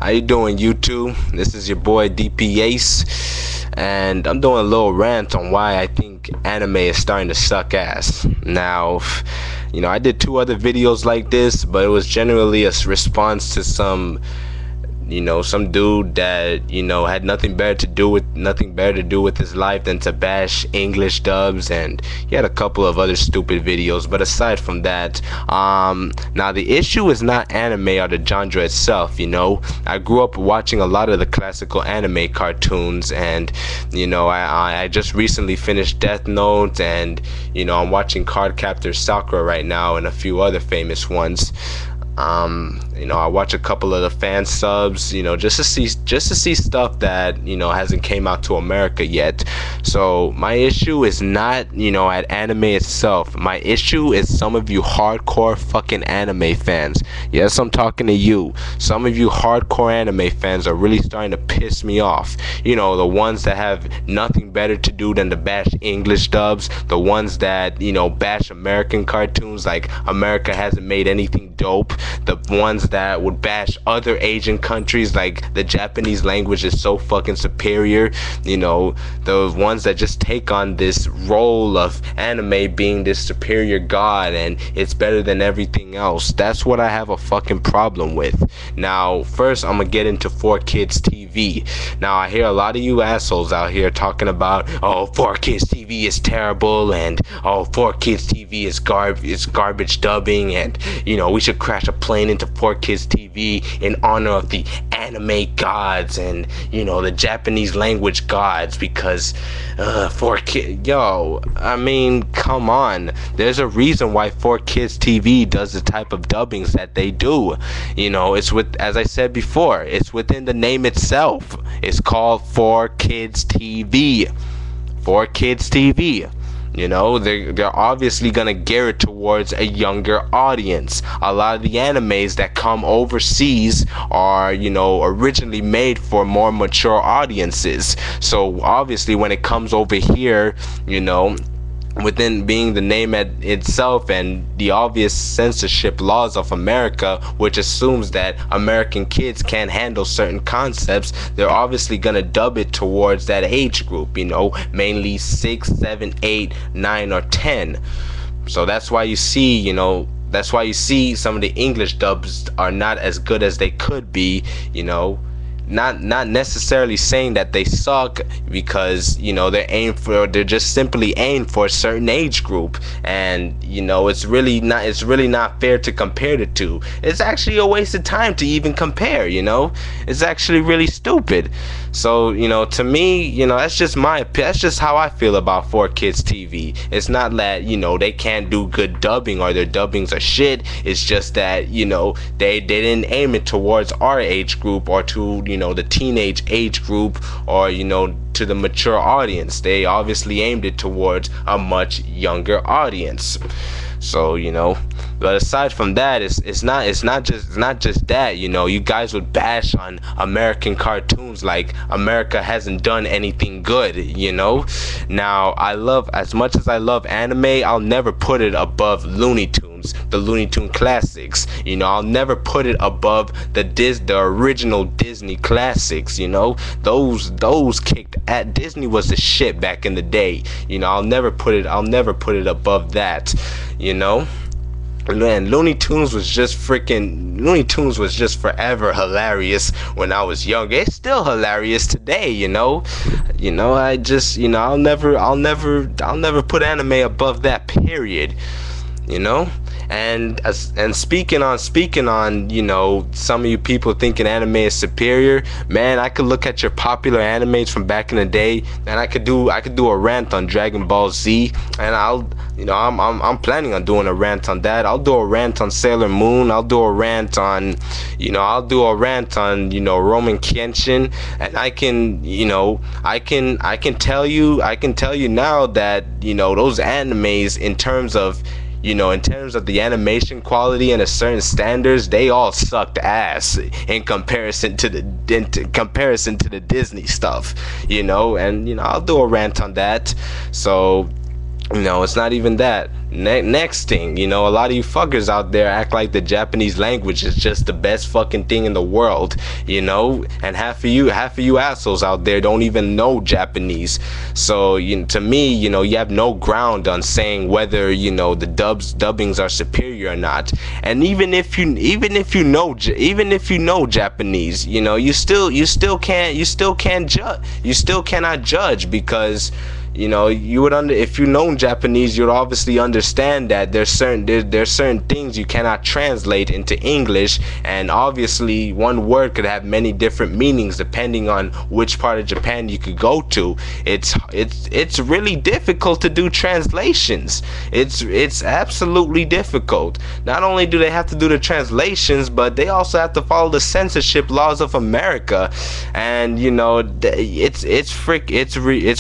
How you doing, YouTube? This is your boy DP Ace, and I'm doing a little rant on why I think anime is starting to suck ass. Now, I did two other videos like this, but it was generally a response to some dude that had nothing better to do with his life than to bash English dubs, and he had a couple of other stupid videos. But aside from that, now the issue is not anime or the genre itself. I grew up watching a lot of the classical anime cartoons, and I just recently finished Death Note, and I'm watching Cardcaptor Sakura right now and a few other famous ones. I watch a couple of the fan subs, just to see stuff that hasn't came out to America yet. So my issue is not at anime itself. My issue is some of you hardcore fucking anime fans. Yes, I'm talking to you. Some of you hardcore anime fans are really starting to piss me off. The ones that have nothing better to do than to bash English dubs, the ones that bash American cartoons like America hasn't made anything dope, the ones that would bash other Asian countries like the Japanese language is so fucking superior, the ones that just take on this role of anime being this superior god and it's better than everything else. That's what I have a fucking problem with. Now, first I'm gonna get into 4Kids TV. Now, I hear a lot of you assholes out here talking about, oh, 4Kids TV is terrible, and oh, 4Kids TV is garbage dubbing, and we should crash a plane into 4Kids TV in honor of the anime gods and the Japanese language gods, because 4Kids, I mean, come on. There's a reason why 4Kids TV does the type of dubbings that they do. It's as I said before, it's within the name itself. It's called 4Kids TV. 4Kids TV. They're obviously gonna gear it towards a younger audience. A lot of the animes that come overseas are originally made for more mature audiences. So obviously when it comes over here, within being the name itself and the obvious censorship laws of America, which assumes that American kids can't handle certain concepts, they're obviously gonna dub it towards that age group, mainly 6, 7, 8, 9, or 10. So that's why you see some of the English dubs are not as good as they could be. Not necessarily saying that they suck, because they're just simply aimed for a certain age group, and it's really not fair to compare the two. It's actually a waste of time to even compare. It's actually really stupid. So to me, that's just how I feel about 4Kids TV. It's not that they can't do good dubbing or their dubbings are shit. It's just that they didn't aim it towards our age group or to the teenage age group, or to the mature audience. They obviously aimed it towards a much younger audience. So but aside from that, it's not just that. You guys would bash on American cartoons like America hasn't done anything good. Now, as much as I love anime, I'll never put it above Looney Tunes, the Looney Tune classics. I'll never put it above the original Disney classics. Those kicked at Disney was the shit back in the day. I'll never put it above that. And Looney Tunes was just forever hilarious when I was young. It's still hilarious today. I just I'll never put anime above that, period. And speaking on some of you people thinking anime is superior, man, I could look at your popular animes from back in the day, and I could do a rant on Dragon Ball Z, and I'm planning on doing a rant on that. I'll do a rant on Sailor Moon. I'll do a rant on Roman Kenshin, and I can tell you now that those animes, in terms of the animation quality and a certain standards, they all sucked ass in comparison to the Disney stuff. And I'll do a rant on that. So It's not even that. Next thing, a lot of you fuckers out there act like the Japanese language is just the best fucking thing in the world, and half of you assholes out there don't even know Japanese. So, to me, you have no ground on saying whether, the dubbings are superior or not. And even if you know Japanese, you still cannot judge, because you would if you know Japanese, you'd obviously understand that there's certain things you cannot translate into English, and obviously one word could have many different meanings depending on which part of Japan you could go to. It's really difficult to do translations. It's absolutely difficult. Not only do they have to do the translations, but they also have to follow the censorship laws of America, and it's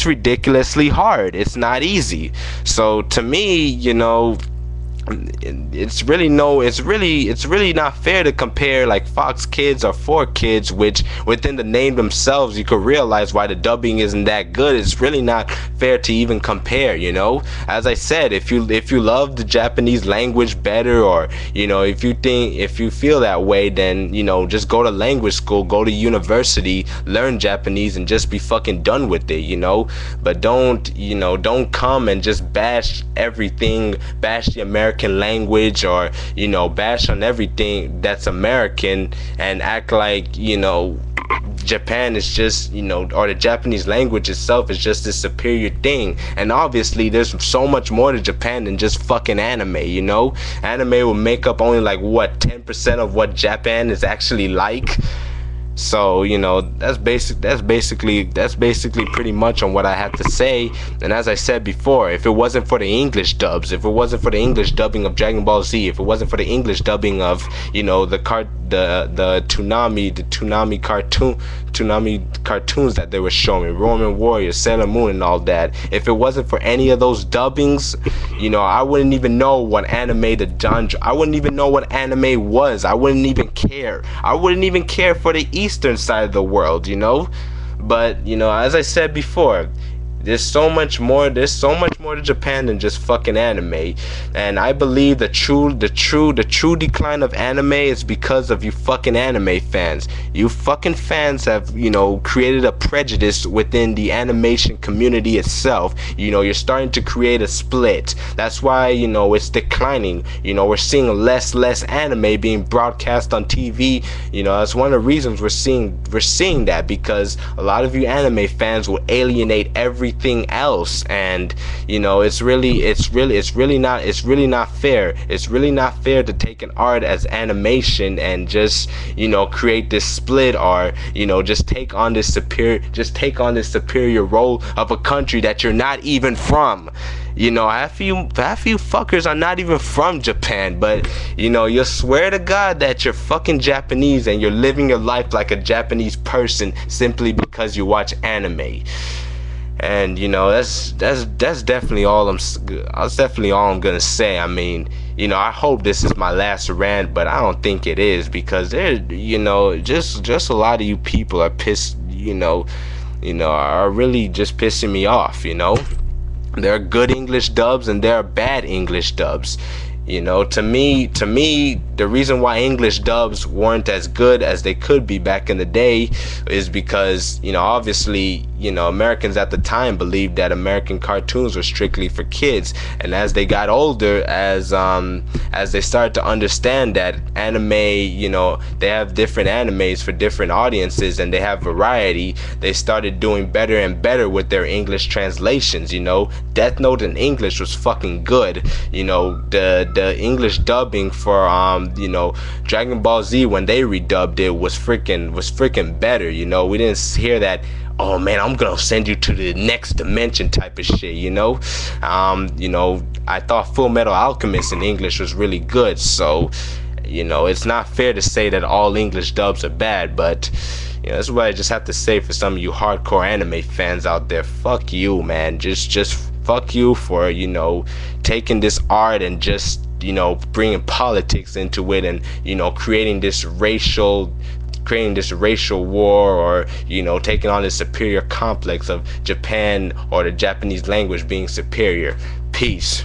ridiculously hard. It's not easy. So to me, it's really not fair to compare like Fox Kids or 4Kids, which within the name themselves you could realize why the dubbing isn't that good. It's really not fair to even compare. As I said, if you love the Japanese language better, or if you feel that way, then just go to language school, go to university, learn Japanese, and just be fucking done with it. But don't come and just bash everything, bash the American language, or bash on everything that's American, and act like Japan is just or the Japanese language itself is just a superior thing. And obviously there's so much more to Japan than just fucking anime. Anime will make up only like 10% of what Japan is actually like. So that's basically pretty much on what I had to say. And as I said before, if it wasn't for the English dubs, if it wasn't for the English dubbing of Dragon Ball Z, if it wasn't for the English dubbing of the Toonami cartoons that they were showing, Roman Warriors, Sailor Moon, and all that, if it wasn't for any of those dubbings, I wouldn't even know what anime I wouldn't even know what anime was. I wouldn't even care. I wouldn't even care for the eastern side of the world, But as I said before, there's so much more to Japan than just fucking anime. And I believe the true decline of anime is because of you fucking anime fans. You fucking fans have, created a prejudice within the animation community itself. You're starting to create a split. That's why, it's declining. We're seeing less anime being broadcast on TV. That's one of the reasons we're seeing that, because a lot of you anime fans will alienate everything else. And it's really not fair. It's really not fair to take an art as animation and just create this split, or just take on this superior role of a country that you're not even from. Half of you fuckers are not even from Japan, but you swear to God that you're fucking Japanese and you're living your life like a Japanese person simply because you watch anime. And that's definitely all I'm gonna say. I mean, I hope this is my last rant, but I don't think it is, because there, just a lot of you people are pissed. Are really just pissing me off. There are good English dubs and there are bad English dubs. To me, the reason why English dubs weren't as good as they could be back in the day is because, obviously, Americans at the time believed that American cartoons were strictly for kids. And as they got older, as they started to understand that anime, they have different animes for different audiences and they have variety, they started doing better and better with their English translations. Death Note in English was fucking good. The English dubbing for Dragon Ball Z, when they redubbed it, was freaking better. We didn't hear that, oh man, I'm gonna send you to the next dimension type of shit. I thought Full Metal Alchemist in English was really good. So it's not fair to say that all English dubs are bad, but that's what I just have to say for some of you hardcore anime fans out there. Fuck you, man. Just fuck you for taking this art and just bringing politics into it, and creating this racial creating this racial war, or you know, taking on this superior complex of Japan or the Japanese language being superior. Peace.